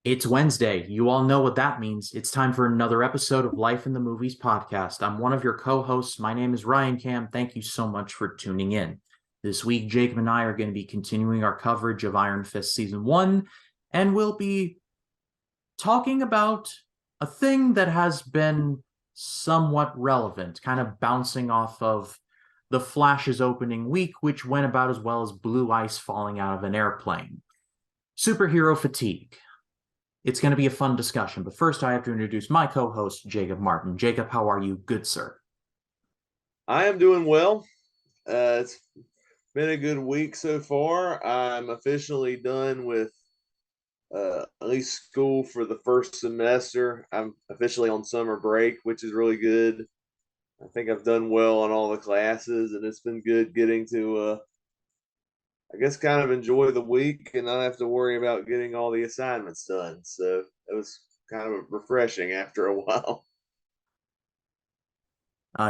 It's Wednesday. You all know what that means. It's time for another episode of Life in the Movies podcast. I'm one of your co hosts. My name is Ryan Cam. Thank you so much for tuning in. This week, Jacob and I are going to be continuing our coverage of Iron Fist Season 1, and we'll be talking about a thing that has been somewhat relevant, kind of bouncing off of The Flash's opening week, which went about as well as blue ice falling out of an airplane. Superhero fatigue. It's going to be a fun discussion, but first I have to introduce my co-host, Jacob Martin. Jacob, how are you, good sir? I am doing well. It's been a good week so far. I'm officially done with at least school for the first semester. I'm officially on summer break, which is really good. I think I've done well on all the classes, and it's been good getting to, I guess, kind of enjoy the week and not have to worry about getting all the assignments done. So it was kind of refreshing after a while.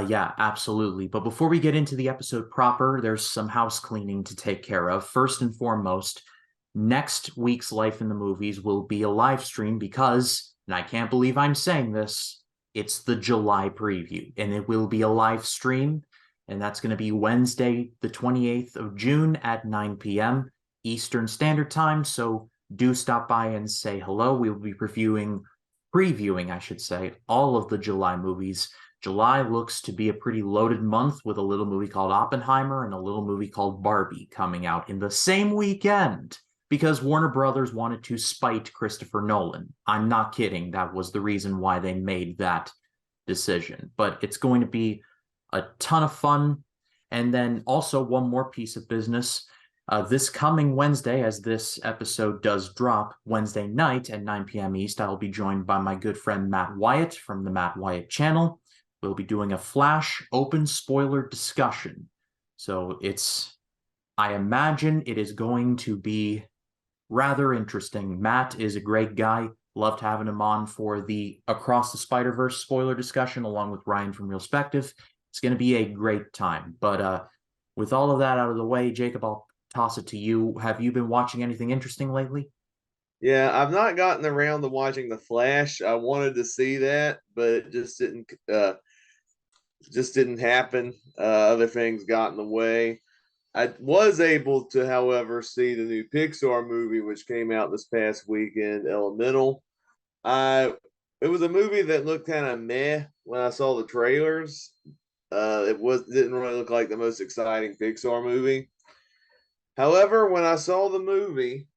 Yeah, absolutely. But before we get into the episode proper, there's some house cleaning to take care of. First and foremost, next week's Life in the Movies will be a live stream because, and I can't believe I'm saying this, it's the July preview, and it will be a live stream, and that's going to be Wednesday, the 28th of June at 9 p.m. Eastern Standard Time. So do stop by and say hello. We will be previewing, I should say, all of the July movies. July looks to be a pretty loaded month with a little movie called Oppenheimer and a little movie called Barbie coming out in the same weekend because Warner Brothers wanted to spite Christopher Nolan. I'm not kidding. That was the reason why they made that decision. But it's going to be a ton of fun. And then also one more piece of business. This coming Wednesday, as this episode does drop Wednesday night at 9 p.m. East, I'll be joined by my good friend Matt Wyatt from the Matt Wyatt channel. We'll be doing a Flash open spoiler discussion. So I imagine it is going to be rather interesting. Matt is a great guy. Loved having him on for the Across the Spider-Verse spoiler discussion, along with Ryan from Realspective. It's going to be a great time. But with all of that out of the way, Jacob, I'll toss it to you. Have you been watching anything interesting lately? Yeah, I've not gotten around to watching The Flash. I wanted to see that, but it just didn't happen. Other things got in the way. I was able to, however, see the new Pixar movie, which came out this past weekend, Elemental. I It was a movie that looked kind of meh when I saw the trailers. It didn't really look like the most exciting Pixar movie. However, when I saw the movie,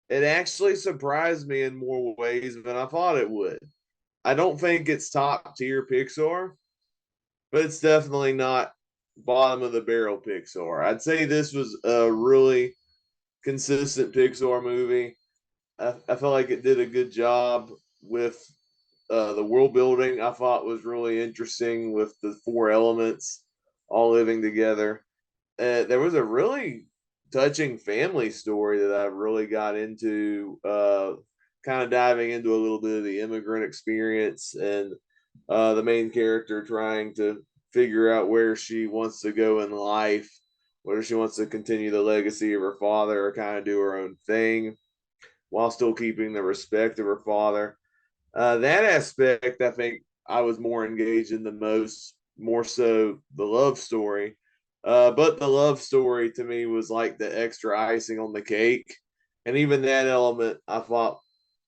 it actually surprised me in more ways than I thought it would. I don't think it's top tier Pixar, but it's definitely not bottom of the barrel Pixar. I'd say this was a really consistent Pixar movie. I felt like it did a good job with the world building. I thought was really interesting with the four elements all living together. There was a really touching family story that I really got into, kind of diving into a little bit of the immigrant experience and the main character trying to figure out where she wants to go in life, whether she wants to continue the legacy of her father or kind of do her own thing while still keeping the respect of her father. That aspect, I think I was more engaged in the most, more so the love story. But the love story to me was like the extra icing on the cake. And even that element I thought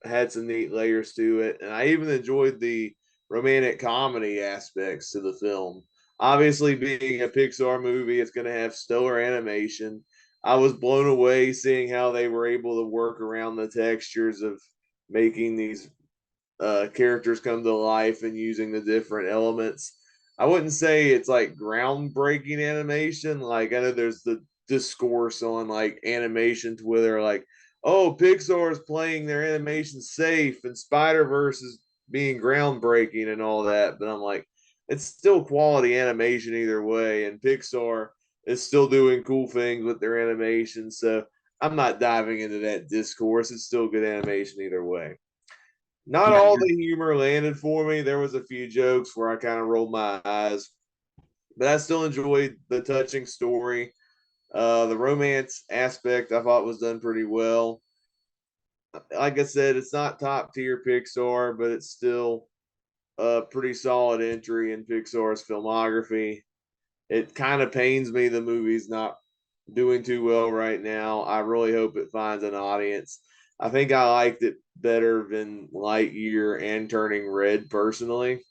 had some neat layers to it. And I even enjoyed the romantic comedy aspects to the film. Obviously, being a Pixar movie, it's going to have stellar animation. I was blown away seeing how they were able to work around the textures of making these characters come to life and using the different elements. I wouldn't say it's like groundbreaking animation. Like I know there's the discourse on like animation to where they're like, oh, Pixar is playing their animation safe and Spider Verse is being groundbreaking and all that. But I'm like, it's still quality animation either way, and Pixar is still doing cool things with their animation. So I'm not diving into that discourse. It's still good animation either way. Not Yeah, all you're the humor landed for me. There was a few jokes where I kind of rolled my eyes, but I still enjoyed the touching story. The romance aspect I thought was done pretty well. like I said, it's not top tier Pixar, but it's still a pretty solid entry in Pixar's filmography. It kind of pains me the movie's not doing too well right now. I really hope it finds an audience. I think I liked it better than Lightyear and Turning Red personally,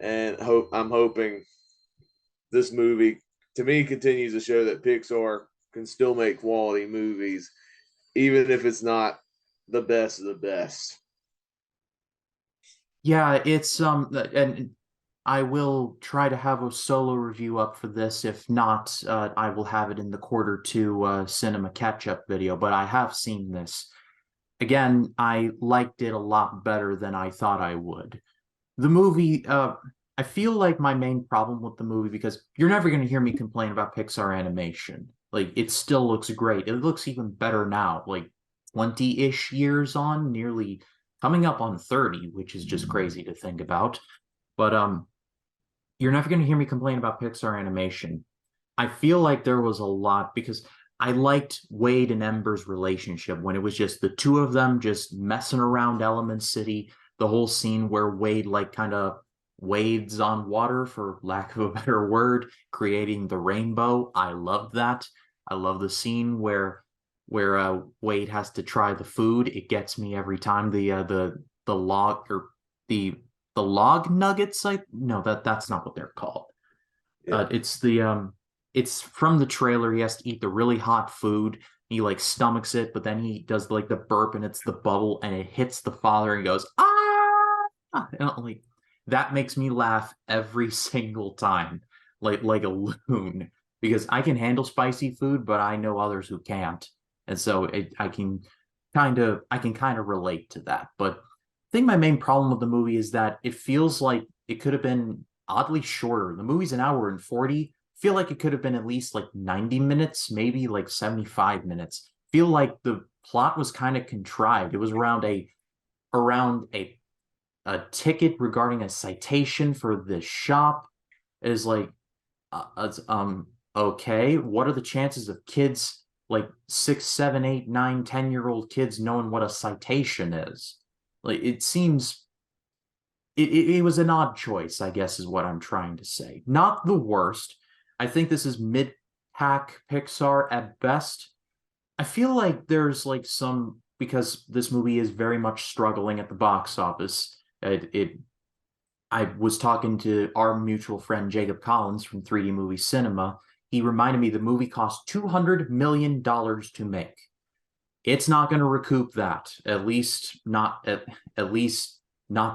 and I'm hoping this movie to me continues to show that Pixar can still make quality movies, even if it's not the best of the best. Yeah, it's and I will try to have a solo review up for this. If not, I will have it in the quarter two cinema catch-up video, but I have seen this. Again, I liked it a lot better than I thought I would. The movie, I feel like my main problem with the movie, because you're never going to hear me complain about Pixar animation. Like, it still looks great. It looks even better now, like 20-ish years on, nearly coming up on 30, which is just crazy to think about. But you're never going to hear me complain about Pixar animation. I feel like there was a lot because I liked Wade and Ember's relationship when it was just the two of them just messing around Element City. The whole scene where Wade like kind of wades on water, for lack of a better word, creating the rainbow. I loved that. I love the scene where Wade has to try the food. It gets me every time. The log or the the log nuggets. Like no, that's not what they're called. Yeah. It's from the trailer. He has to eat the really hot food. He like stomachs it, but then he does like the burp and it's the bubble and it hits the father and he goes, ah! And like that makes me laugh every single time, like a loon, because I can handle spicy food, but I know others who can't. And so I can kind of relate to that. But I think my main problem with the movie is that it feels like it could have been oddly shorter. The movie's an hour and 40. Feel like it could have been at least like 90 minutes, maybe like 75 minutes. Feel like the plot was kind of contrived. It was around a ticket regarding a citation for this shop. It is like okay, what are the chances of kids like 6, 7, 8, 9, 10-year-old kids knowing what a citation is? Like it seems it was an odd choice, I guess, is what I'm trying to say. Not the worst. I think this is mid-pack Pixar at best. I feel like there's like some because this movie is very much struggling at the box office. I was talking to our mutual friend Jacob Collins from 3D Movie Cinema. He reminded me the movie cost $200 million to make. It's not going to recoup that, at least not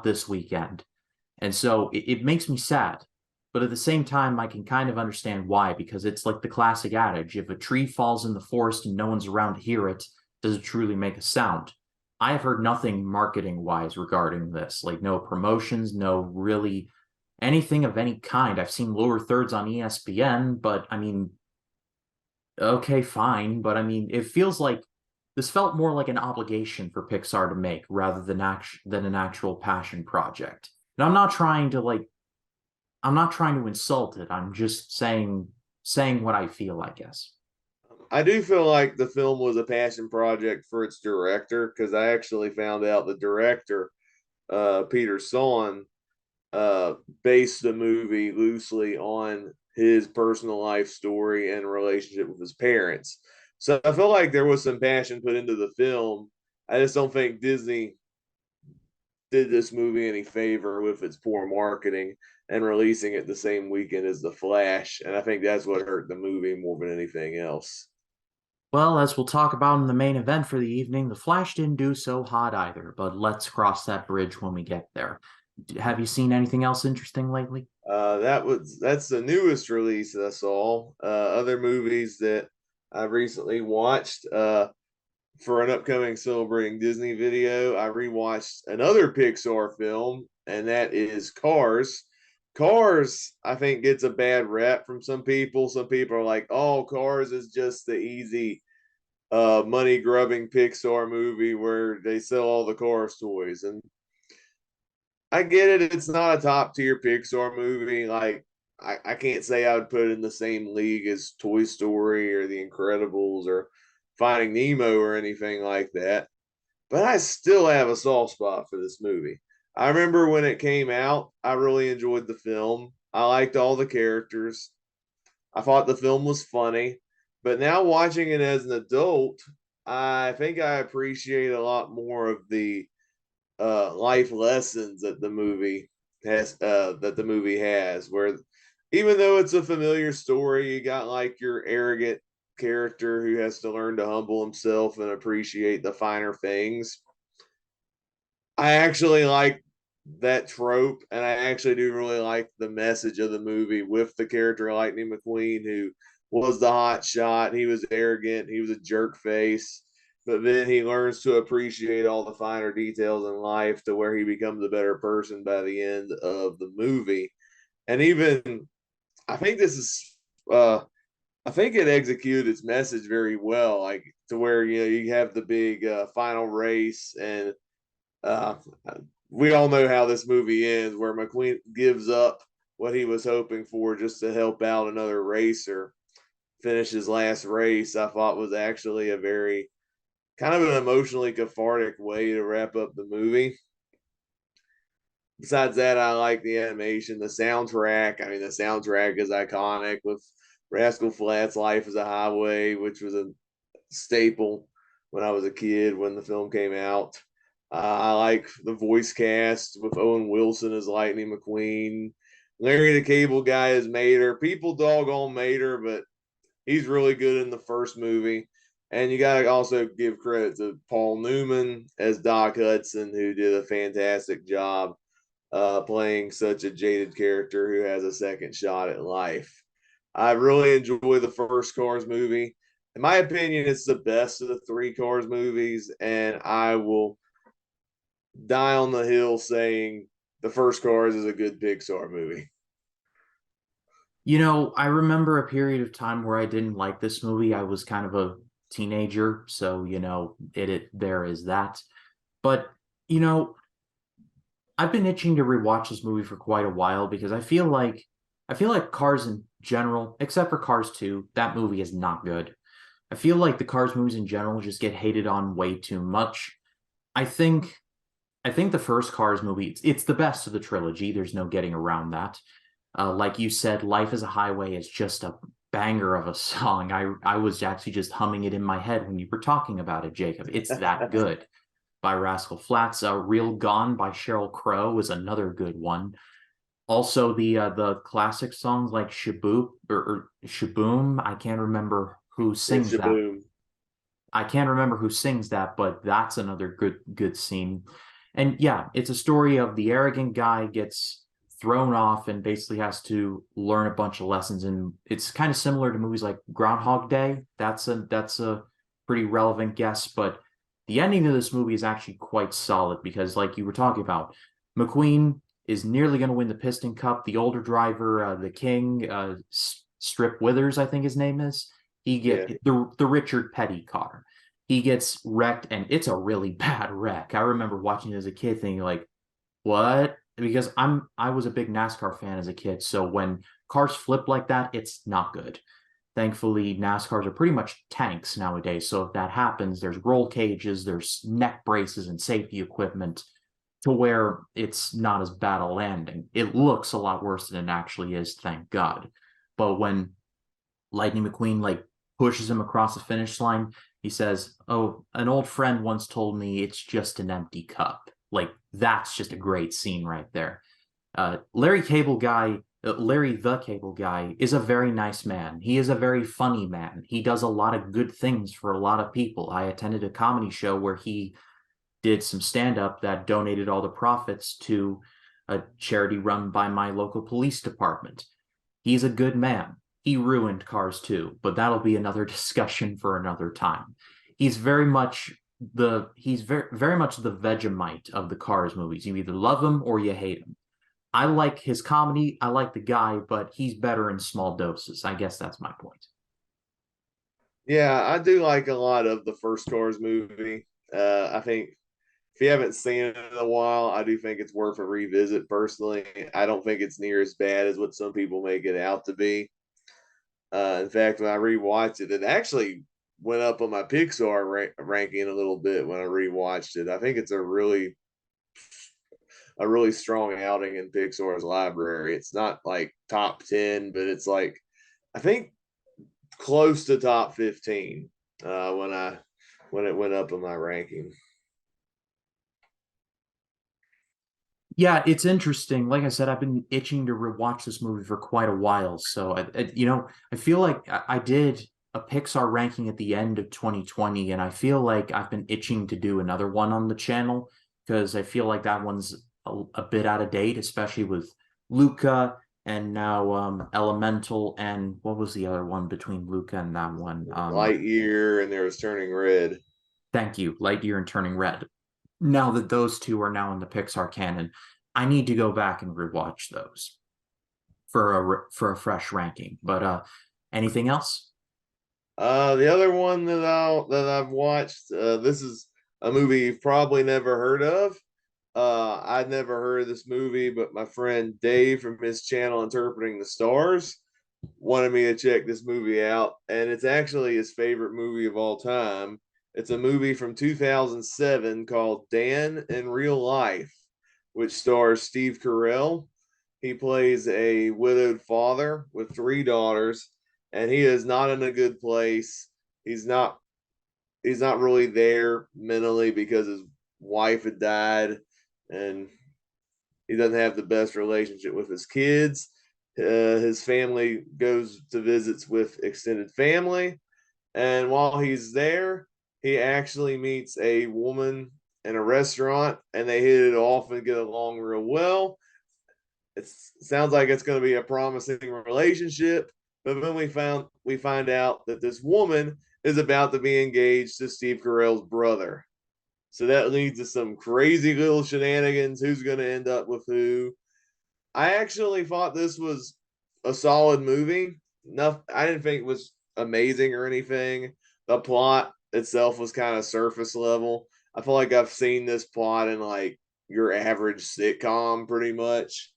this weekend. And so it makes me sad. But at the same time, I can kind of understand why, because it's like the classic adage, if a tree falls in the forest and no one's around to hear it, does it truly make a sound? I have heard nothing marketing wise regarding this, like no promotions, no really anything of any kind. I've seen lower thirds on ESPN, but I mean, okay, fine. But I mean, it feels like this felt more like an obligation for Pixar to make rather than an actual passion project. And I'm not trying to insult it. I'm just saying what I feel, I guess. I do feel like the film was a passion project for its director because I actually found out the director, Peter Sohn, uh, based the movie loosely on his personal life story and relationship with his parents. So I feel like there was some passion put into the film. I just don't think Disney did this movie any favor with its poor marketing and releasing it the same weekend as The Flash. And I think that's what hurt the movie more than anything else. Well, as we'll talk about in the main event for the evening, the Flash didn't do so hot either, but let's cross that bridge when we get there. Have you seen anything else interesting lately? That's the newest release I saw. Other movies that I recently watched. For an upcoming celebrating Disney video, I rewatched another Pixar film, and that is Cars. Cars, I think, gets a bad rep from some people. Some people are like, "Oh, Cars is just the easy, money grubbing Pixar movie where they sell all the Cars toys." And I get it; it's not a top tier Pixar movie. Like, I can't say I would put it in the same league as Toy Story or The Incredibles or Finding Nemo or anything like that. but I still have a soft spot for this movie. I remember when it came out, I really enjoyed the film. I liked all the characters. I thought the film was funny, but now watching it as an adult, I think I appreciate a lot more of the life lessons that the movie has. Where even though it's a familiar story, you got like your arrogant character who has to learn to humble himself and appreciate the finer things. I actually like that trope, and I actually do really like the message of the movie with the character Lightning McQueen, who was the hot shot. He was arrogant, he was a jerk face, but then he learns to appreciate all the finer details in life to where he becomes a better person by the end of the movie. And even I think this is I think it executed its message very well, like to where you have the big final race, and uh, we all know how this movie ends, where McQueen gives up what he was hoping for just to help out another racer finish his last race. I thought was actually a very kind of an emotionally cathartic way to wrap up the movie. Besides that, I like the animation, the soundtrack. I mean, the soundtrack is iconic with Rascal Flatts' "Life is a Highway," which was a staple when I was a kid when the film came out. I like the voice cast with Owen Wilson as Lightning McQueen. Larry the Cable Guy as Mater. People dog on Mater, but he's really good in the first movie. And you got to also give credit to Paul Newman as Doc Hudson, who did a fantastic job playing such a jaded character who has a second shot at life. I really enjoy the first Cars movie. In my opinion, it's the best of the three Cars movies, and I will die on the hill saying the first Cars is a good Pixar movie. I remember a period of time where I didn't like this movie. I was kind of a teenager, so it there is that. But you know, I've been itching to rewatch this movie for quite a while because I feel like Cars in general, except for Cars 2, that movie is not good. I feel like the Cars movies in general just get hated on way too much. I think I think the first Cars movie, it's the best of the trilogy. There's no getting around that. Like you said, Life is a Highway is just a banger of a song. I was actually just humming it in my head when you were talking about it, Jacob. It's that good. By Rascal Flatts. Real Gone by Sheryl Crow was another good one. Also, the classic songs like Shaboop or Shaboom. I can't remember who Yeah, sings that. shaboom. I can't remember who sings that, but that's another good scene. And yeah, it's a story of the arrogant guy gets thrown off and basically has to learn a bunch of lessons. And it's kind of similar to movies like Groundhog Day. That's a pretty relevant guess, but the ending of this movie is actually quite solid because, like you were talking about, McQueen is nearly going to win the Piston Cup. The older driver, the King, Strip Withers, I think his name is. He Yeah. get the Richard Petty car. He gets wrecked, and it's a really bad wreck. I remember watching it as a kid, thinking like, "What?" Because I was a big NASCAR fan as a kid, so when cars flip like that, it's not good. Thankfully, NASCARs are pretty much tanks nowadays, so if that happens, there's roll cages, there's neck braces and safety equipment to where it's not as bad a landing. It looks a lot worse than it actually is, thank God. But when Lightning McQueen like pushes him across the finish line. He says, "Oh, an old friend once told me it's just an empty cup." Like that's just a great scene right there. Larry the Cable Guy is a very nice man. He is a very funny man. He does a lot of good things for a lot of people. I attended a comedy show where he did some stand up that donated all the profits to a charity run by my local police department. He's a good man. He ruined Cars too, but that'll be another discussion for another time. He's very much very much the Vegemite of the Cars movies. You either love him or you hate him. I like his comedy, I like the guy, but he's better in small doses. I guess that's my point. Yeah, I do like a lot of the first Cars movie. I think if you haven't seen it in a while, I do think it's worth a revisit personally. I don't think it's near as bad as what some people make it out to be. In fact, when I rewatched it, it actually went up on my Pixar ranking a little bit when I rewatched it. I think it's a really strong outing in Pixar's library. It's not like top 10, but it's like I think close to top 15 when it went up in my ranking. Yeah, it's interesting. Like I said, I've been itching to rewatch this movie for quite a while. So I feel like I did a Pixar ranking at the end of 2020, and I feel like I've been itching to do another one on the channel because I feel like that one's a bit out of date, especially with Luca and now Elemental, and what was the other one between Luca and that one? Lightyear, and there was Turning Red. Thank you, Lightyear and Turning Red. Now that those two are now in the Pixar canon, I need to go back and rewatch those for a fresh ranking. But anything else? The other one that I've watched, this is a movie you've probably never heard of. I'd never heard of this movie, but my friend Dave from his channel Interpreting the Stars wanted me to check this movie out, and it's actually his favorite movie of all time. It's a movie from 2007 called Dan in Real Life, which stars Steve Carell. He plays a widowed father with three daughters, and he is not in a good place. He's not he's not really there mentally because his wife had died, and he doesn't have the best relationship with his kids. His family goes to visits with extended family, and while he's there, he actually meets a woman in a restaurant, and they hit it off and get along real well. It sounds like it's going to be a promising relationship, but then we find out that this woman is about to be engaged to Steve Carell's brother. So that leads to some crazy little shenanigans. Who's going to end up with who? I actually thought this was a solid movie. Enough, I didn't think it was amazing or anything. The plot itself was kind of surface level. I feel like I've seen this plot in like your average sitcom pretty much.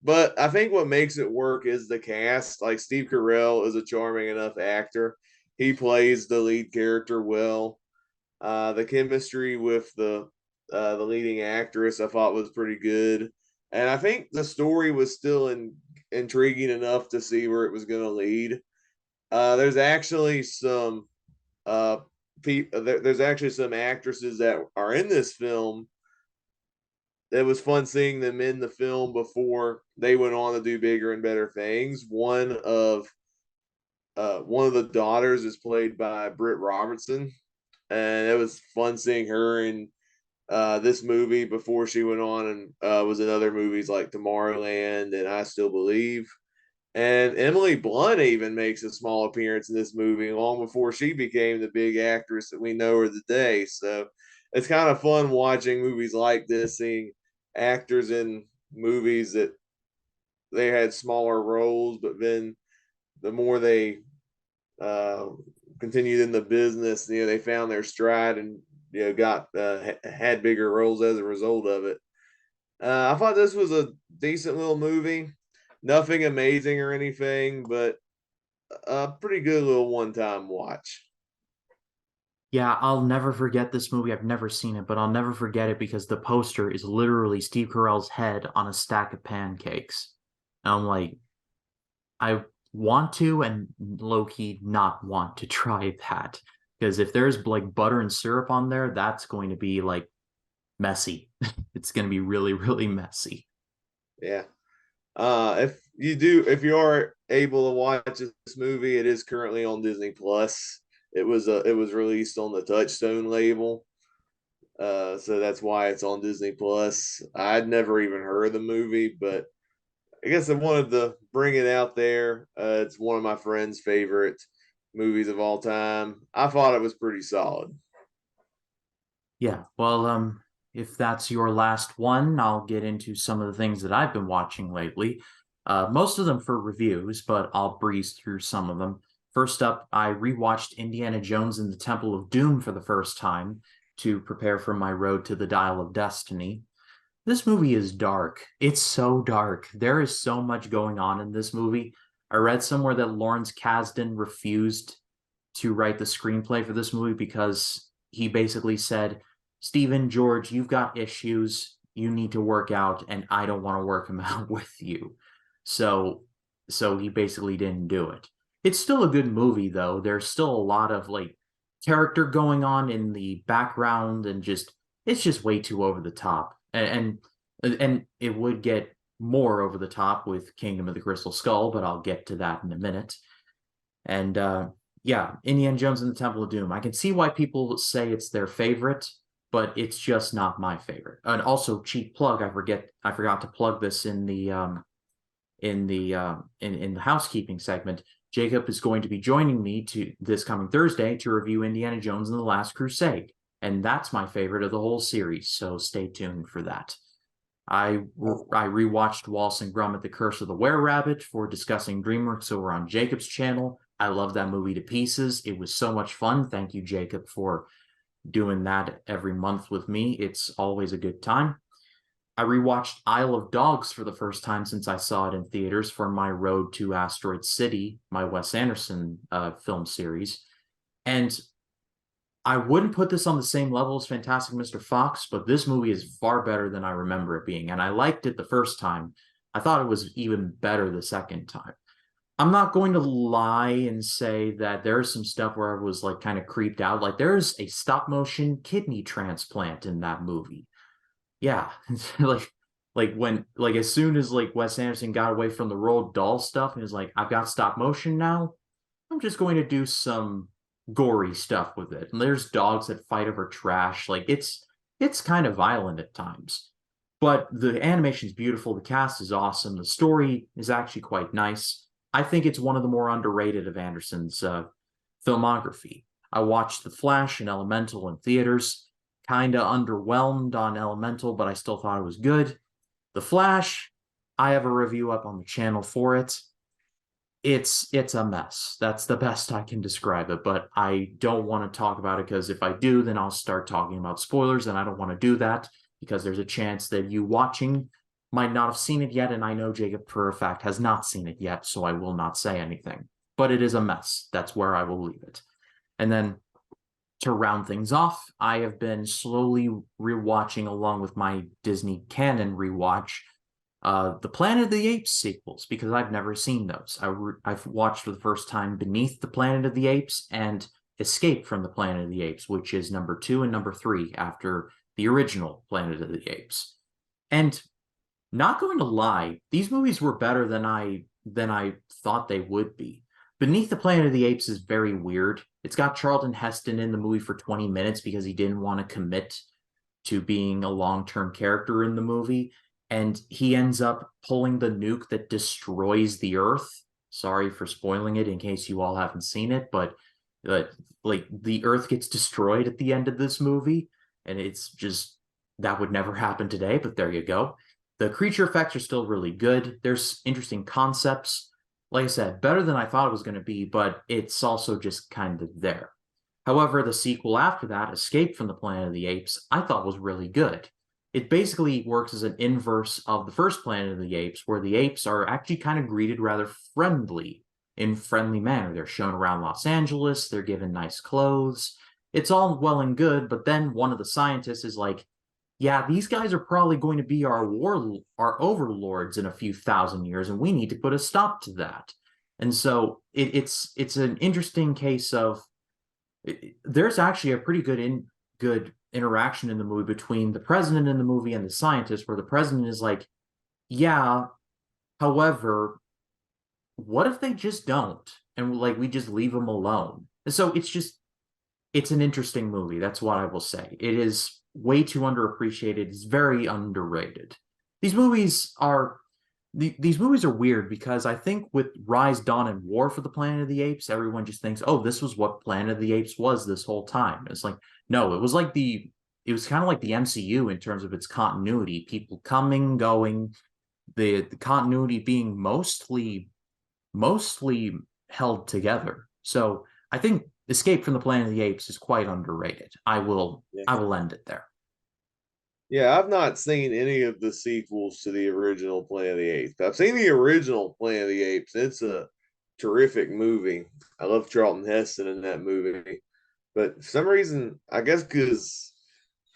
But I think what makes it work is the cast. Like Steve Carell is a charming enough actor. He plays the lead character well. The chemistry with the leading actress I thought was pretty good, and I think the story was still intriguing enough to see where it was going to lead. There's actually some there's actually some actresses that are in this film. It was fun seeing them in the film before they went on to do bigger and better things. One of the daughters is played by Britt Robertson, and it was fun seeing her in this movie before she went on and was in other movies like Tomorrowland and I Still Believe. And Emily Blunt even makes a small appearance in this movie long before she became the big actress that we know her today. So it's kind of fun watching movies like this, seeing actors in movies that they had smaller roles, but then the more they uh, continued in the business, they found their stride and got had bigger roles as a result of it. I thought this was a decent little movie, nothing amazing or anything, but a pretty good little one-time watch. Yeah, I'll never forget this movie. I've never seen it, but I'll never forget it because the poster is literally Steve Carell's head on a stack of pancakes. And I'm like, I want to and low key not want to try that. Because if there's like butter and syrup on there, that's going to be like messy. It's going to be really, really messy. Yeah. If you are able to watch this movie, it is currently on Disney Plus. It was released on the Touchstone label. So that's why it's on Disney Plus. I'd never even heard of the movie, but I guess I wanted to bring it out there. It's one of my friend's favorite movies of all time. I thought it was pretty solid. Yeah, well, if that's your last one, I'll get into some of the things that I've been watching lately. Most of them for reviews, but I'll breeze through some of them. First up, I rewatched Indiana Jones and the Temple of Doom for the first time to prepare for my road to the Dial of Destiny. This movie is dark. It's so dark. There is so much going on in this movie. I read somewhere that Lawrence Kasdan refused to write the screenplay for this movie because he basically said, Stephen, George, you've got issues you need to work out, and I don't want to work them out with you. So so he basically didn't do it. It's still a good movie though. There's still a lot of like character going on in the background and just it's just way too over the top. And it would get more over the top with Kingdom of the Crystal Skull, but I'll get to that in a minute. And yeah, Indiana Jones and the Temple of Doom. I can see why people say it's their favorite, but it's just not my favorite. And also, cheap plug. I forgot to plug this in the housekeeping segment. Jacob is going to be joining me to this coming Thursday to review Indiana Jones and the Last Crusade, and that's my favorite of the whole series. So stay tuned for that. I rewatched Wallace and Gromit: The Curse of the Were-Rabbit for discussing DreamWorks over on Jacob's channel. I love that movie to pieces. It was so much fun. Thank you, Jacob, for doing that every month with me. It's always a good time. I rewatched Isle of Dogs for the first time since I saw it in theaters for my Road to Asteroid City, my Wes Anderson film series. And I wouldn't put this on the same level as Fantastic Mr. Fox, but this movie is far better than I remember it being. And I liked it the first time. I thought it was even better the second time. I'm not going to lie and say that there's some stuff where I was like kind of creeped out. Like there's a stop motion kidney transplant in that movie. Yeah. like when like as soon as like Wes Anderson got away from the Roald Dahl stuff and was like, I've got stop motion now, I'm just going to do some gory stuff with it. And there's dogs that fight over trash. Like it's kind of violent at times. But the animation is beautiful, the cast is awesome, the story is actually quite nice. I think it's one of the more underrated of Anderson's filmography. I watched The Flash and Elemental in theaters. Kind of underwhelmed on Elemental, but I still thought it was good. The Flash, I have a review up on the channel for it. It's a mess. That's the best I can describe it, but I don't want to talk about it because if I do, then I'll start talking about spoilers, and I don't want to do that because there's a chance that you watching might not have seen it yet, and I know Jacob for a fact has not seen it yet, so I will not say anything. But it is a mess. That's where I will leave it. And then to round things off, I have been slowly rewatching along with my Disney canon rewatch the Planet of the Apes sequels because I've never seen those. I've watched for the first time Beneath the Planet of the Apes and Escape from the Planet of the Apes, which is number 2 and number 3 after the original Planet of the Apes. And not going to lie, these movies were better than I thought they would be. Beneath the Planet of the Apes is very weird. It's got Charlton Heston in the movie for 20 minutes because he didn't want to commit to being a long-term character in the movie. And he ends up pulling the nuke that destroys the Earth. Sorry for spoiling it in case you all haven't seen it, but like the Earth gets destroyed at the end of this movie, and it's just that would never happen today, but there you go. The creature effects are still really good. There's interesting concepts. Like I said, better than I thought it was going to be, but it's also just kind of there. However, the sequel after that, Escape from the Planet of the Apes, I thought was really good. It basically works as an inverse of the first Planet of the Apes, where the apes are actually kind of greeted rather in friendly manner. They're shown around Los Angeles, they're given nice clothes. It's all well and good, but then one of the scientists is like, yeah, these guys are probably going to be our overlords in a few thousand years, and we need to put a stop to that. And so it's an interesting case of there's actually a pretty good interaction in the movie between the president in the movie and the scientist, where the president is like, yeah, however, what if they just don't? And like we just leave them alone. And so it's an interesting movie. That's what I will say. It is way too underappreciated. It's very underrated. These movies are these movies are weird because I think with Rise, Dawn, and War for the Planet of the Apes, everyone just thinks, oh, this was what Planet of the Apes was this whole time. It's like, no, it was kind of like the MCU in terms of its continuity, people coming, going, the continuity being mostly held together. So I think Escape from the Planet of the Apes is quite underrated. Yeah. I will end it there. Yeah, I've not seen any of the sequels to the original Planet of the Apes. I've seen the original Planet of the Apes. It's a terrific movie. I love Charlton Heston in that movie, but for some reason, I guess because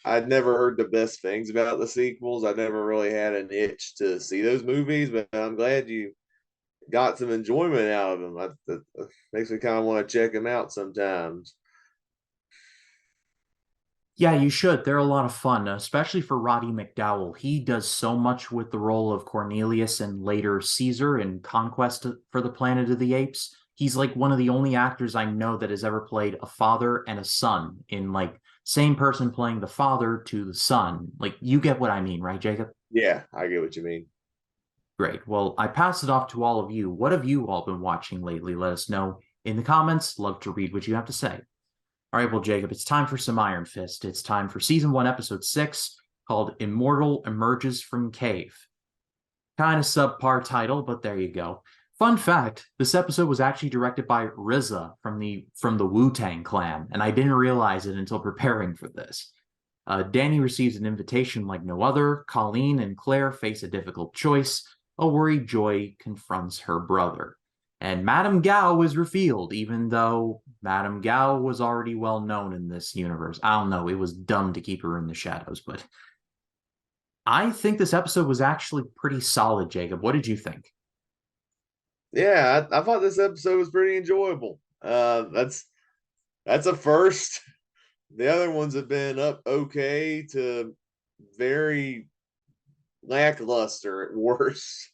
I'd never heard the best things about the sequels, I never really had an itch to see those movies. But I'm glad you got some enjoyment out of them. That makes me kind of want to check them out sometimes. Yeah, you should. They're a lot of fun, especially for Roddy McDowall. He does so much with the role of Cornelius and later Caesar in Conquest for the Planet of the Apes. He's like one of the only actors I know that has ever played a father and a son in like same person playing the father to the son. Like you get what I mean, right, Jacob? Yeah, I get what you mean. Great. Well, I pass it off to all of you. What have you all been watching lately? Let us know in the comments. Love to read what you have to say. All right, well, Jacob, it's time for some Iron Fist. It's time for season 1, episode 6, called Immortal Emerges from Cave. Kind of subpar title, but there you go. Fun fact, this episode was actually directed by RZA from the Wu-Tang Clan, and I didn't realize it until preparing for this. Danny receives an invitation like no other. Colleen and Claire face a difficult choice. A worried Joy confronts her brother. And Madame Gao is revealed, even though Madame Gao was already well known in this universe. I don't know, it was dumb to keep her in the shadows, but I think this episode was actually pretty solid, Jacob. What did you think? Yeah, I thought this episode was pretty enjoyable. That's a first. The other ones have been up okay to very lackluster at worst,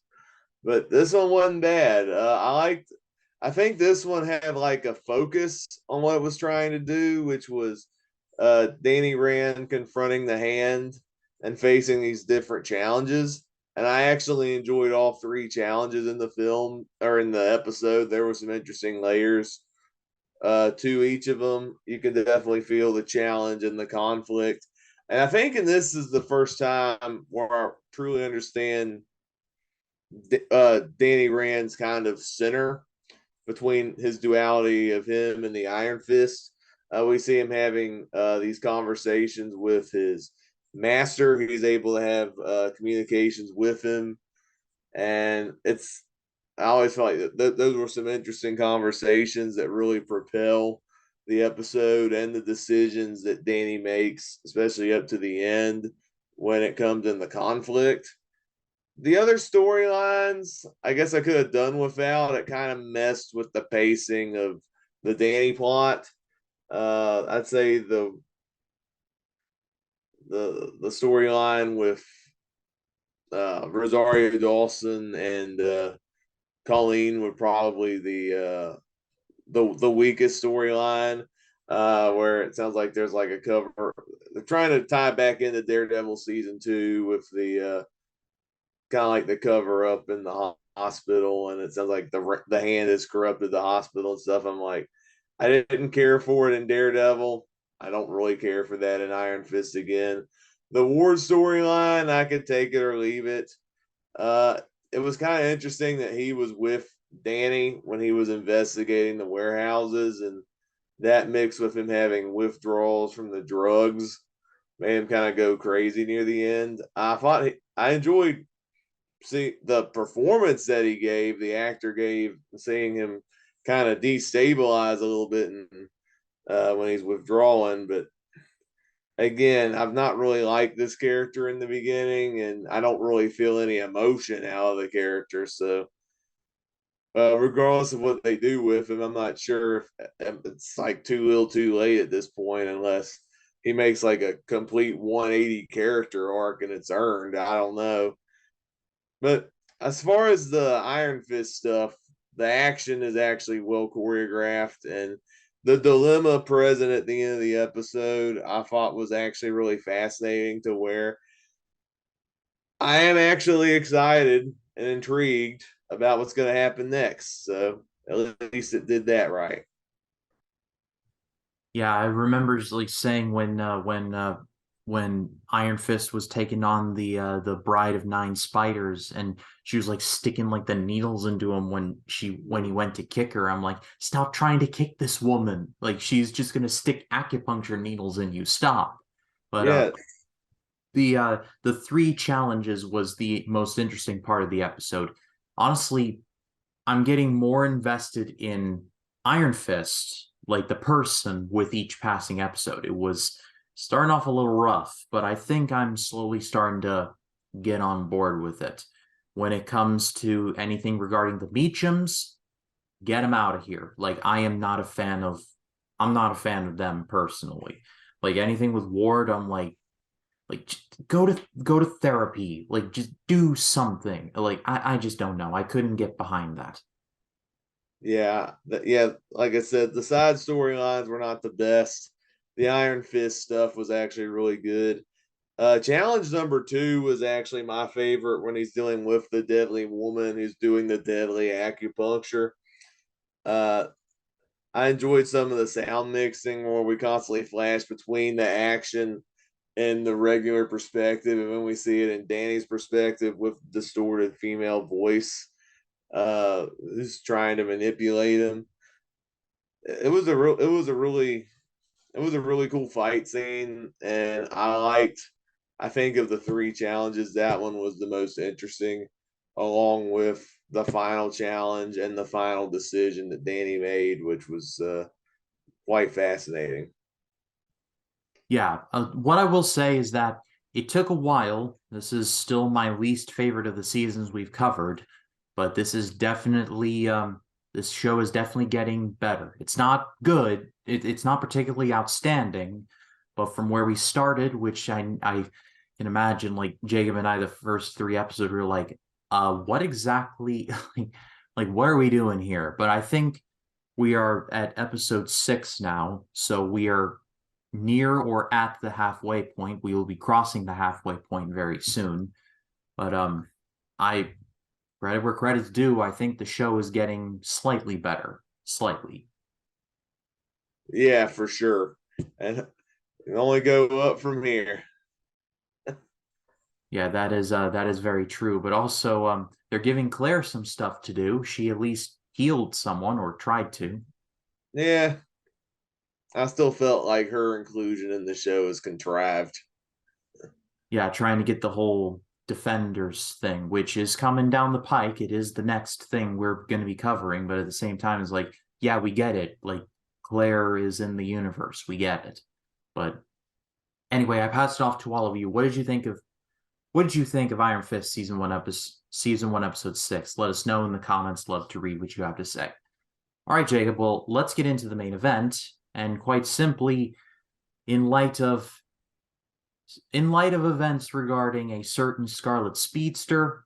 but this one wasn't bad. I think this one had like a focus on what it was trying to do, which was Danny Rand confronting the Hand and facing these different challenges. And I actually enjoyed all three challenges in the film or in the episode. There were some interesting layers to each of them. You could definitely feel the challenge and the conflict. And I think, and this is the first time where I truly understand Danny Rand's kind of center between his duality of him and the Iron Fist. We see him having these conversations with his master. He's able to have communications with him, and it's. I always felt like those were some interesting conversations that really propel the episode and the decisions that Danny makes, especially up to the end when it comes in the conflict. The other storylines, I guess I could have done without. It kind of messed with the pacing of the Danny plot. I'd say the storyline with Rosario Dawson and Colleen would probably the weakest storyline. Where it sounds like there's like a cover. They're trying to tie back into Daredevil season 2 with the kind of like the cover up in the hospital, and it sounds like the Hand has corrupted the hospital and stuff. I'm like, I didn't care for it in Daredevil. I don't really care for that in Iron Fist again. The Ward storyline, I could take it or leave it. Uh, it was kind of interesting that he was with Danny when he was investigating the warehouses, and that mixed with him having withdrawals from the drugs made him kind of go crazy near the end. I enjoyed see the performance that he gave, the actor gave, seeing him kind of destabilize a little bit when he's withdrawing. But again, I've not really liked this character in the beginning, and I don't really feel any emotion out of the character. So, regardless of what they do with him, I'm not sure if it's like too little, too late at this point, unless he makes like a complete 180 character arc and it's earned. I don't know. But as far as the Iron Fist stuff, the action is actually well choreographed, and the dilemma present at the end of the episode I thought was actually really fascinating, to where I am actually excited and intrigued about what's going to happen next. So at least it did that right. Yeah, I remember just like saying when Iron Fist was taking on the Bride of Nine Spiders, and she was like sticking like the needles into him when he went to kick her. I'm like, stop trying to kick this woman. Like she's just gonna stick acupuncture needles in you. Stop. But Yeah, the three challenges was the most interesting part of the episode. Honestly, I'm getting more invested in Iron Fist, like the person, with each passing episode. It was starting off a little rough, but I think I'm slowly starting to get on board with it. When it comes to anything regarding the Meachums, get them out of here. Like I'm not a fan of them personally. Like anything with Ward, I'm like go to therapy. Like just do something. Like I just don't know. I couldn't get behind that. Yeah, like I said, the side storylines were not the best. The Iron Fist stuff was actually really good. Challenge number two was actually my favorite when he's dealing with the deadly woman who's doing the deadly acupuncture. Uh, I enjoyed some of the sound mixing where we constantly flash between the action and the regular perspective, and when we see it in Danny's perspective with distorted female voice, who's trying to manipulate him. It was a really cool fight scene, and I think of the three challenges, that one was the most interesting, along with the final challenge and the final decision that Danny made, which was quite fascinating. Yeah, what I will say is that it took a while. This is still my least favorite of the seasons we've covered, but this show is definitely getting better. It's not good. It's not particularly outstanding, but from where we started, which I can imagine, like Jacob and I, the first three episodes, we were like, what exactly, like what are we doing here? But I think we are at episode 6 now, so we are near or at the halfway point. We will be crossing the halfway point very soon. But I credit where credit's due. I think the show is getting slightly better, slightly. Yeah, for sure. And it can only go up from here. Yeah, that is very true. But also, they're giving Claire some stuff to do. She at least healed someone or tried to. Yeah, I still felt like her inclusion in the show is contrived. Yeah, trying to get the whole Defenders thing, which is coming down the pike. It is the next thing we're going to be covering, but at the same time, it's like, yeah, we get it. Like Claire is in the universe, we get it. But anyway, I passed it off to all of you. What did you think of Iron Fist season one episode 6? Let us know in the comments. Love to read what you have to say. All right, Jacob. Well, let's get into the main event. And quite simply, in light of events regarding a certain Scarlet Speedster,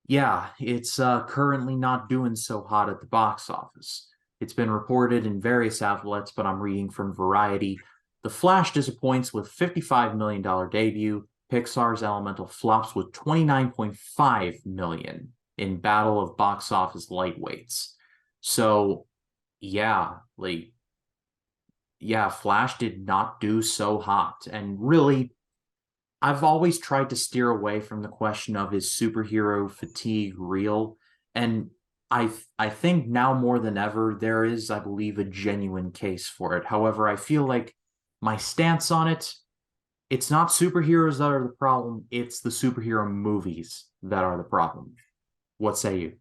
yeah, it's currently not doing so hot at the box office. It's been reported in various outlets, but I'm reading from Variety. The Flash disappoints with $55 million debut. Pixar's Elemental flops with 29.5 million in battle of box office lightweights. So, yeah, like yeah, Flash did not do so hot. And really, I've always tried to steer away from the question of is superhero fatigue real? And I think now more than ever there is, I believe, a genuine case for it. However, I feel like my stance on it, it's not superheroes that are the problem, it's the superhero movies that are the problem. What say you?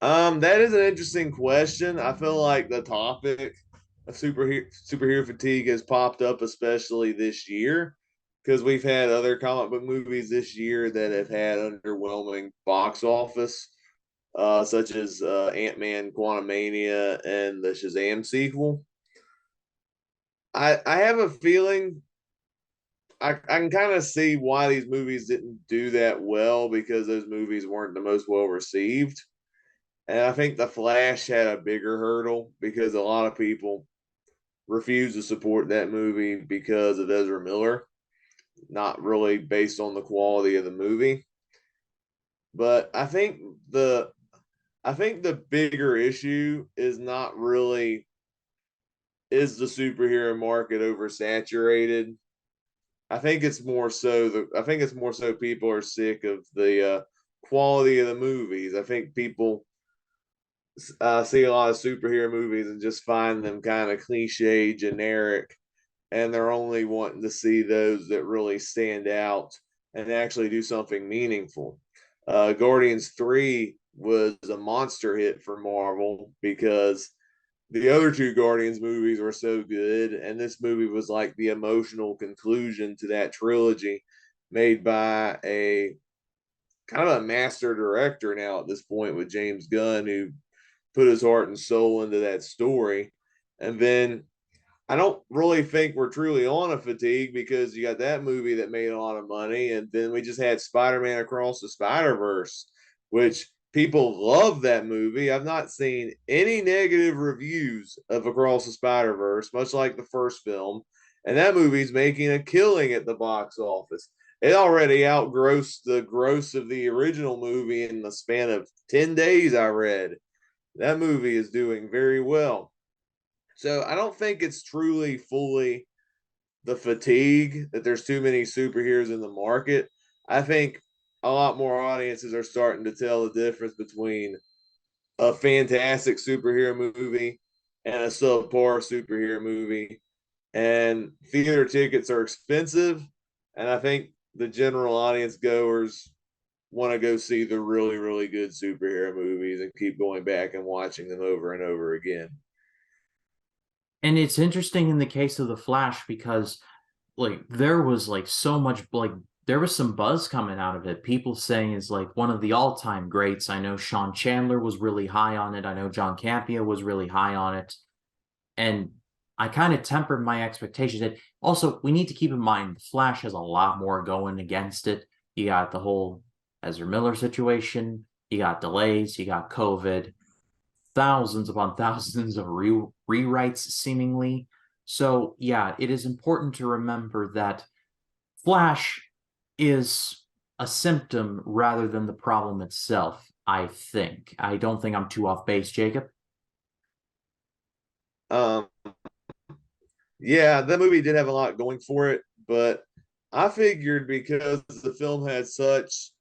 That is an interesting question. I feel like the topic of superhero fatigue has popped up, especially this year, because we've had other comic book movies this year that have had underwhelming box office, such as Ant-Man, Quantumania, and the Shazam sequel. I have a feeling I can kind of see why these movies didn't do that well, because those movies weren't the most well received. And I think The Flash had a bigger hurdle because a lot of people refused to support that movie because of Ezra Miller, not really based on the quality of the movie. But I think the bigger issue is not really, is the superhero market oversaturated. I think it's more so people are sick of the quality of the movies. I think people see a lot of superhero movies and just find them kind of cliche, generic, and they're only wanting to see those that really stand out and actually do something meaningful. Guardians 3 was a monster hit for Marvel because the other two Guardians movies were so good, and this movie was like the emotional conclusion to that trilogy, made by a kind of a master director now at this point with James Gunn, who put his heart and soul into that story. And then I don't really think we're truly on a fatigue because you got that movie that made a lot of money, and then we just had Spider-Man Across the Spider-Verse, which people love that movie. I've not seen any negative reviews of Across the Spider-Verse, much like the first film, and that movie's making a killing at the box office. It already outgrossed the gross of the original movie in the span of 10 days, I read. That movie is doing very well. So I don't think it's truly fully the fatigue that there's too many superheroes in the market. I think a lot more audiences are starting to tell the difference between a fantastic superhero movie and a subpar superhero movie. And theater tickets are expensive. And I think the general audience goers want to go see the really, really good superhero movies and keep going back and watching them over and over again. And it's interesting in the case of The Flash because like there was like so much like there was some buzz coming out of it. People saying it's like one of the all-time greats. I know Sean Chandler was really high on it. I know John Campea was really high on it. And I kind of tempered my expectations. And also, we need to keep in mind, Flash has a lot more going against it. You got the whole Ezra Miller situation, you got delays, you got COVID, thousands upon thousands of rewrites, seemingly. So, yeah, it is important to remember that Flash is a symptom rather than the problem itself, I think. I don't think I'm too off base, Jacob. Um, yeah, that movie did have a lot going for it, but I figured because the film had such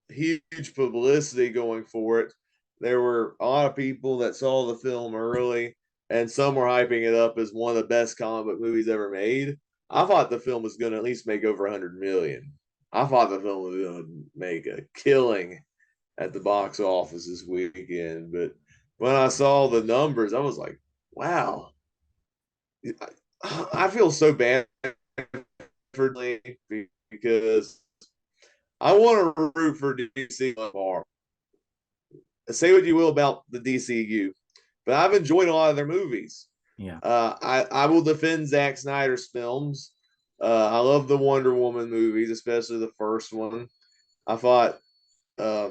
huge publicity going for it, there were a lot of people that saw the film early, and some were hyping it up as one of the best comic book movies ever made. I thought the film was going to at least make over 100 million. I thought the film was going to make a killing at the box office this weekend, but when I saw the numbers, I was like, wow, I feel so bad for because I want to root for DC more. Say what you will about the DCU, but I've enjoyed a lot of their movies. Yeah. I will defend Zack Snyder's films. I love the Wonder Woman movies, especially the first one. I thought uh,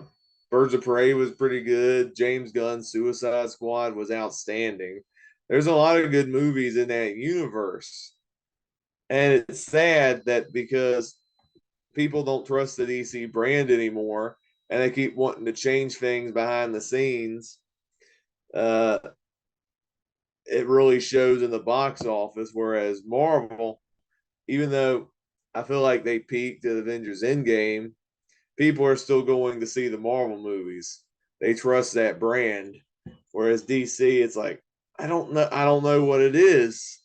Birds of Prey was pretty good. James Gunn's Suicide Squad was outstanding. There's a lot of good movies in that universe. And it's sad that because people don't trust the DC brand anymore and they keep wanting to change things behind the scenes, uh, it really shows in the box office. Whereas Marvel, even though I feel like they peaked at Avengers Endgame, people are still going to see the Marvel movies. They trust that brand. Whereas DC, it's like, I don't know. I don't know what it is.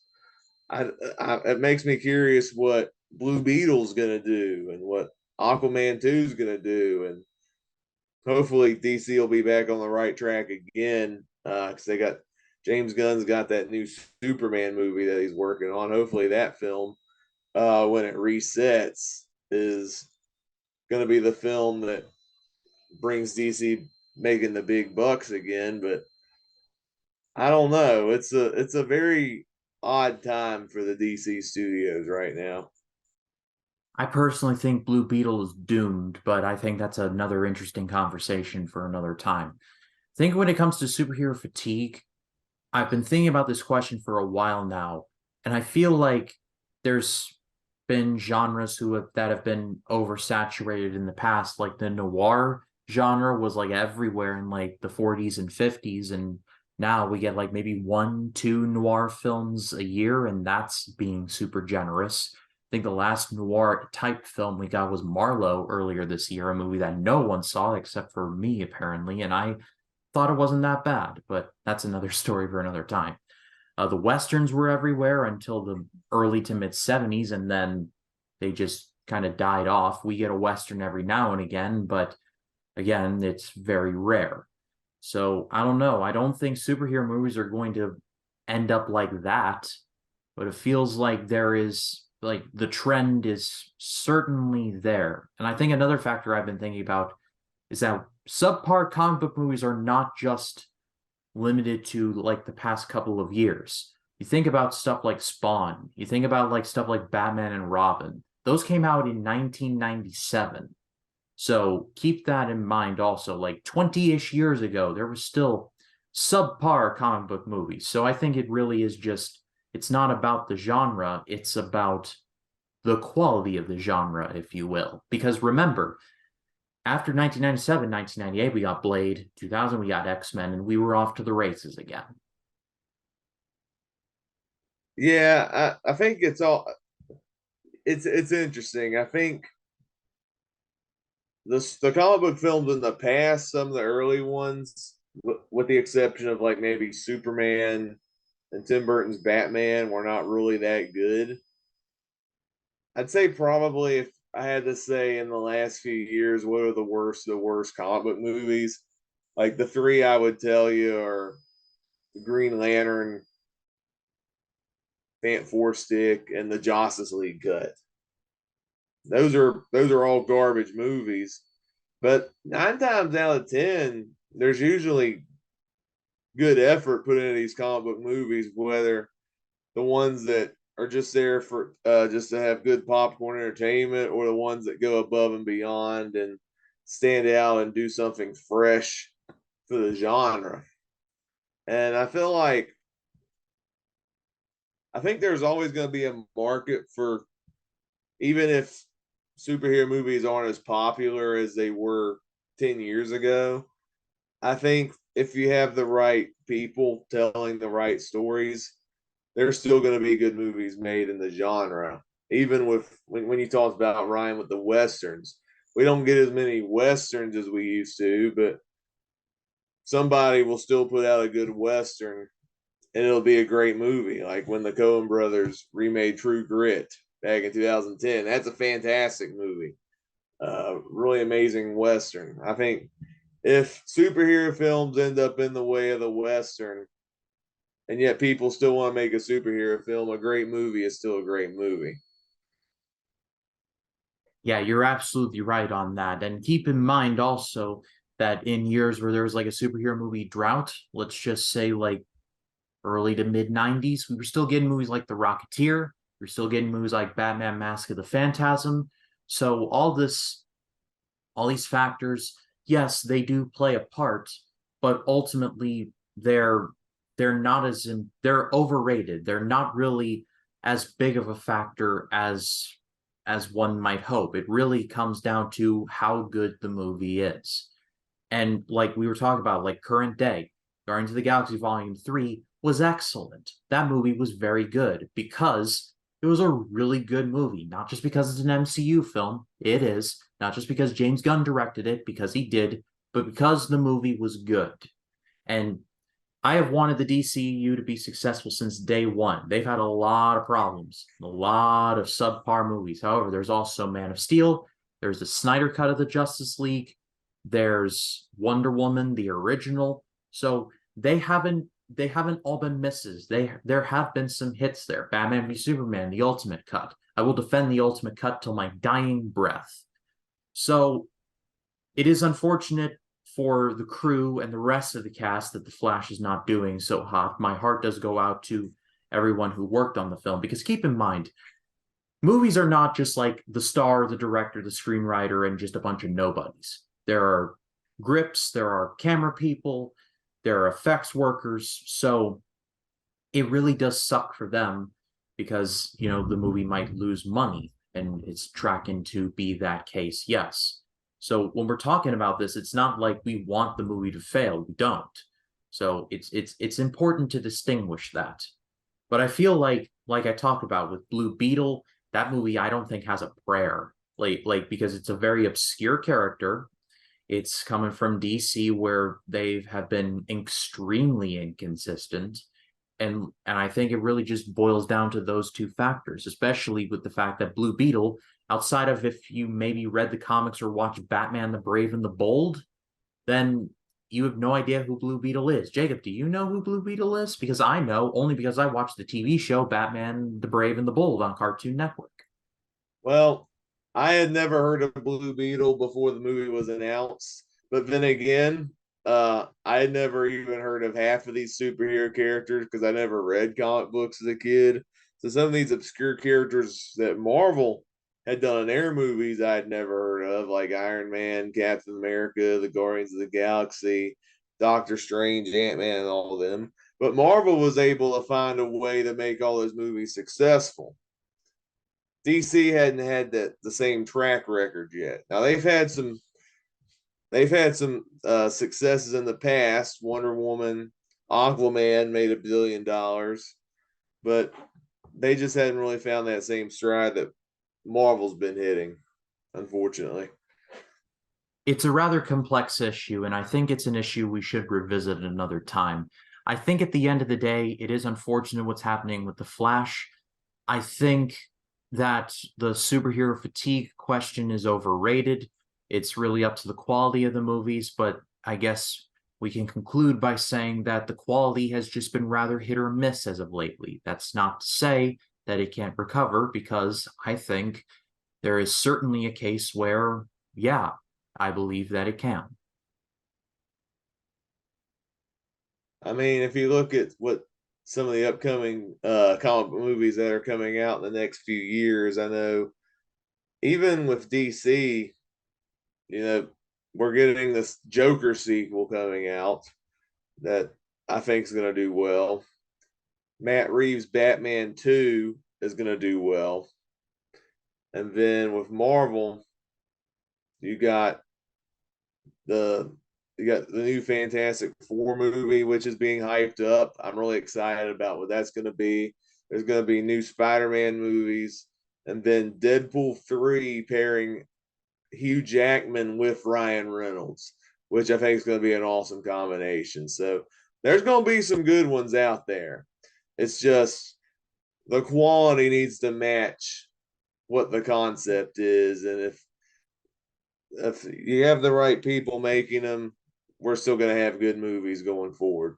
It makes me curious what Blue Beetle's gonna do and what Aquaman 2 is gonna do, and hopefully DC will be back on the right track again because they got James Gunn's got that new Superman movie that he's working on. Hopefully that film, when it resets, is going to be the film that brings DC making the big bucks again. But I don't know. It's a very odd time for the DC studios right now. I personally think Blue Beetle is doomed, but I think that's another interesting conversation for another time. I think when it comes to superhero fatigue, I've been thinking about this question for a while now, and I feel like there's been genres that have been oversaturated in the past, like the noir genre was like everywhere in like the 40s and 50s, and now we get like maybe one, two noir films a year, and that's being super generous. I think the last noir type film we got was Marlowe earlier this year, a movie that no one saw except for me, apparently, and I thought it wasn't that bad, but that's another story for another time. The Westerns were everywhere until the early to mid 70s, and then they just kind of died off. We get a Western every now and again, but Again, it's very rare. So I don't know. I don't think superhero movies are going to end up like that, but it feels like there is like the trend is certainly there. And I think another factor I've been thinking about is that subpar comic book movies are not just limited to like the past couple of years. You think about stuff like Spawn, you think about like stuff like Batman and Robin. Those came out in 1997. So keep that in mind also. Like 20-ish years ago, there was still subpar comic book movies. So I think it really is just, it's not about the genre, it's about the quality of the genre, if you will. Because remember, after 1997, 1998, we got Blade, 2000, we got X-Men, and we were off to the races again. Yeah, I think it's interesting. I think the comic book films in the past, some of the early ones, with the exception of like maybe Superman and Tim Burton's Batman, were not really that good. I'd say probably if I had to say in the last few years, what are the worst comic book movies? Like the three I would tell you are the Green Lantern, Four Stick, and the Justice League cut. Those are all garbage movies. But 9 times out of 10, there's usually good effort put into these comic book movies, whether the ones that are just there for just to have good popcorn entertainment, or the ones that go above and beyond and stand out and do something fresh for the genre. And I think there's always going to be a market for, even if superhero movies aren't as popular as they were 10 years ago. I think if you have the right people telling the right stories, there's still going to be good movies made in the genre. Even with when you talked about Ryan with the westerns, we don't get as many westerns as we used to, but somebody will still put out a good western, and it'll be a great movie. Like when the Coen brothers remade True Grit back in 2010, that's a fantastic movie. Really amazing western. I think if superhero films end up in the way of the western, and yet people still want to make a superhero film, a great movie is still a great movie. Yeah, you're absolutely right on that. And keep in mind also that in years where there was like a superhero movie drought, let's just say like early to mid 90s, we were still getting movies like The Rocketeer. We are still getting movies like Batman Mask of the Phantasm. So all these factors, yes, they do play a part, but ultimately they're not as in, they're overrated. They're not really as big of a factor as one might hope. It really comes down to how good the movie is. And like we were talking about, like current day, Guardians of the Galaxy Volume 3 was excellent. That movie was very good because it was a really good movie, not just because it's an MCU film, it is, not just because James Gunn directed it, because he did, but because the movie was good. And I have wanted the DCU to be successful since day one. They've had a lot of problems, a lot of subpar movies. However, there's also Man of Steel, there's the Snyder cut of the Justice League, there's Wonder Woman, the original. So they haven't all been misses. There have been some hits there. Batman v Superman, the Ultimate Cut. I will defend the Ultimate Cut till my dying breath. So it is unfortunate for the crew and the rest of the cast that The Flash is not doing so hot. My heart does go out to everyone who worked on the film, because keep in mind, movies are not just like the star, the director, the screenwriter, and just a bunch of nobodies. There are grips, there are camera people, there are effects workers. So it really does suck for them because, the movie might lose money, and it's tracking to be that case, yes. So when we're talking about this, it's not like we want the movie to fail. We don't. So it's important to distinguish that. But I feel like I talked about with Blue Beetle, that movie I don't think has a prayer. Like because it's a very obscure character. It's coming from DC, where they have been extremely inconsistent. And I think it really just boils down to those two factors, especially with the fact that Blue Beetle, outside of if you maybe read the comics or watched Batman the Brave and the Bold, then you have no idea who Blue Beetle is. Jacob, do you know who Blue Beetle is? Because I know only because I watched the TV show Batman the Brave and the Bold on Cartoon Network. Well, I had never heard of Blue Beetle before the movie was announced, but then again, I had never even heard of half of these superhero characters because I never read comic books as a kid. So some of these obscure characters that Marvel had done in their movies I had never heard of, like Iron Man, Captain America, the Guardians of the Galaxy, Doctor Strange, Ant Man, and all of them. But Marvel was able to find a way to make all those movies successful. DC hadn't had the same track record yet. Now they've had some successes in the past. Wonder Woman, Aquaman made $1 billion, but they just hadn't really found that same stride that Marvel's been hitting, unfortunately. It's a rather complex issue, and I think it's an issue we should revisit another time. I think at the end of the day, it is unfortunate what's happening with The Flash. I think that the superhero fatigue question is overrated. It's really up to the quality of the movies, but I guess we can conclude by saying that the quality has just been rather hit or miss as of lately. That's not to say that it can't recover, because I think there is certainly a case where, yeah, I believe that it can. I mean, if you look at what some of the upcoming comic book movies that are coming out in the next few years, I know even with DC, you know, we're getting this Joker sequel coming out that I think is going to do well. Matt Reeves' Batman 2 is going to do well. And then with Marvel, you got the you got the new Fantastic Four movie, which is being hyped up. I'm really excited about what that's going to be. There's going to be new Spider-Man movies, and then Deadpool 3 pairing Hugh Jackman with Ryan Reynolds, which I think is going to be an awesome combination. So there's going to be some good ones out there. It's just the quality needs to match what the concept is, and if you have the right people making them, we're still going to have good movies going forward.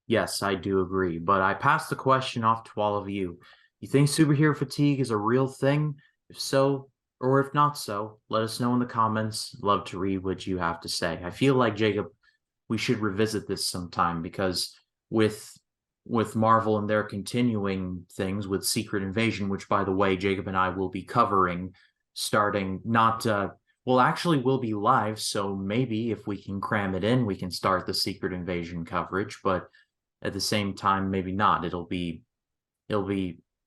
Yes, I do agree, but I pass the question off to all of you. You think superhero fatigue is a real thing? If so, or if not so, let us know in the comments. Love to read what you have to say. I feel like, Jacob, we should revisit this sometime, because with Marvel and their continuing things with Secret Invasion, which by the way, Jacob and I will be covering starting not well, actually we'll be live, so maybe if we can cram it in, we can start the Secret Invasion coverage, but at the same time, maybe not. It'll be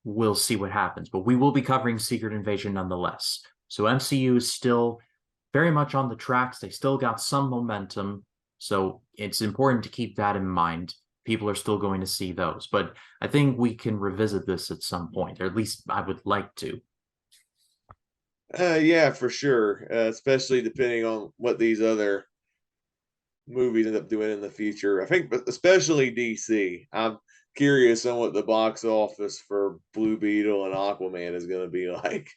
we'll see what happens, but we will be covering Secret Invasion nonetheless. So MCU is still very much on the tracks. They still got some momentum, so it's important to keep that in mind. People are still going to see those, but I think we can revisit this at some point, or at least I would like to. Yeah, for sure. Especially depending on what these other movies end up doing in the future. I think, but especially DC. I'm curious on what the box office for Blue Beetle and Aquaman is going to be like.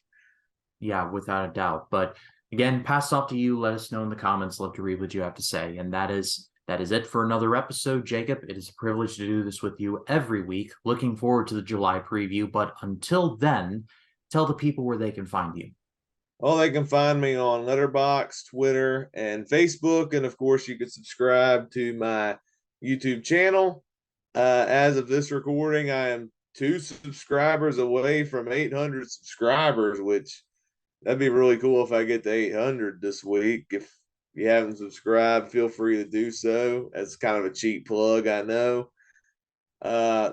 Yeah, without a doubt. But again, pass off to you. Let us know in the comments. Love to read what you have to say. And that is it for another episode, Jacob. It is a privilege to do this with you every week. Looking forward to the July preview. But until then, tell the people where they can find you. Well, they can find me on Letterboxd, Twitter, and Facebook. And of course, you can subscribe to my YouTube channel. As of this recording, I am 2 subscribers away from 800 subscribers, which that'd be really cool if I get to 800 this week. If you haven't subscribed, feel free to do so. That's kind of a cheap plug, I know. Uh,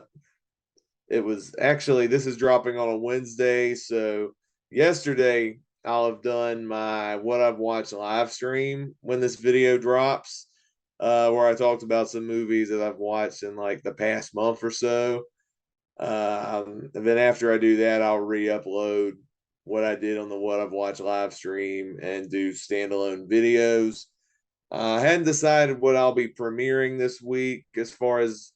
it was actually, this is dropping on a Wednesday. So yesterday, I'll have done my what I've watched live stream when this video drops, where I talked about some movies that I've watched in like the past month or so. And then after I do that, I'll re-upload what I did on the what I've watched live stream and do standalone videos. I hadn't decided what I'll be premiering this week as far as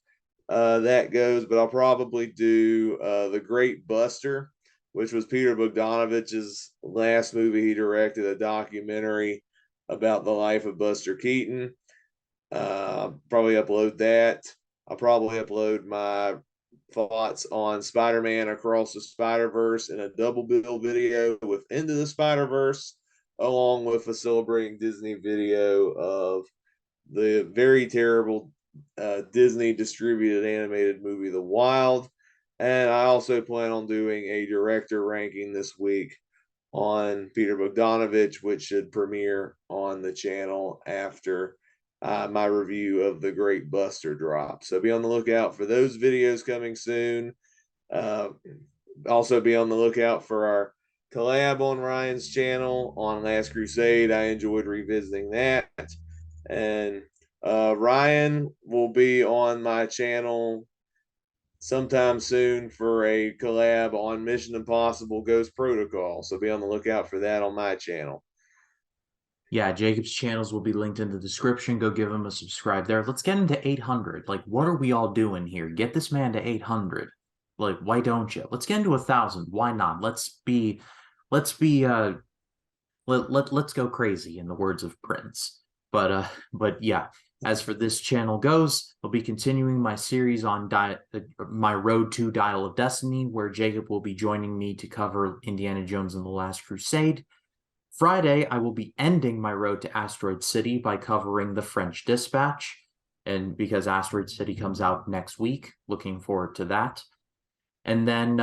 that goes, but I'll probably do The Great Buster, which was Peter Bogdanovich's last movie he directed, a documentary about the life of Buster Keaton. Probably upload that. I'll probably upload my thoughts on Spider-Man Across the Spider-Verse in a double bill video with Into the Spider-Verse, along with a celebrating Disney video of the very terrible Disney distributed animated movie The Wild. And I also plan on doing a director ranking this week on Peter Bogdanovich, which should premiere on the channel after my review of The Great Buster drop. So be on the lookout for those videos coming soon. Uh, Also be on the lookout for our collab on Ryan's channel on Last Crusade. I enjoyed revisiting that. And Ryan will be on my channel sometime soon for a collab on Mission Impossible Ghost Protocol. So be on the lookout for that on my channel. Yeah, Jacob's channels will be linked in the description. Go give him a subscribe there. Let's get into 800. Like, what are we all doing here? Get this man to 800. Like, why don't you? Let's get into 1,000. Why not? Let's go crazy, in the words of Prince. But yeah, as for this channel goes, I'll be continuing my series on my Road to Dial of Destiny, where Jacob will be joining me to cover Indiana Jones and the Last Crusade. Friday, I will be ending my road to Asteroid City by covering The French Dispatch, and because Asteroid City comes out next week, looking forward to that. And then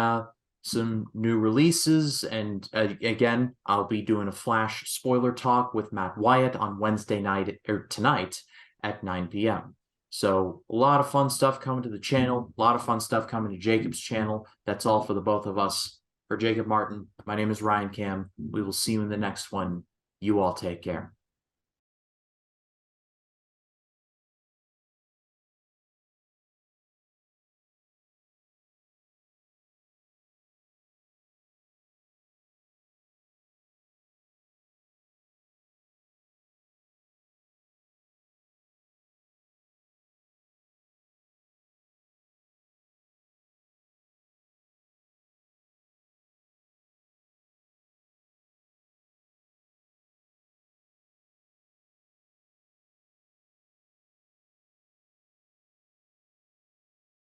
some new releases, and again, I'll be doing a Flash spoiler talk with Matt Wyatt on Wednesday night, or tonight, at 9 p.m. So a lot of fun stuff coming to the channel, a lot of fun stuff coming to Jacob's channel. That's all for the both of us. For Jacob Martin, my name is Ryan Cam. We will see you in the next one. You all take care.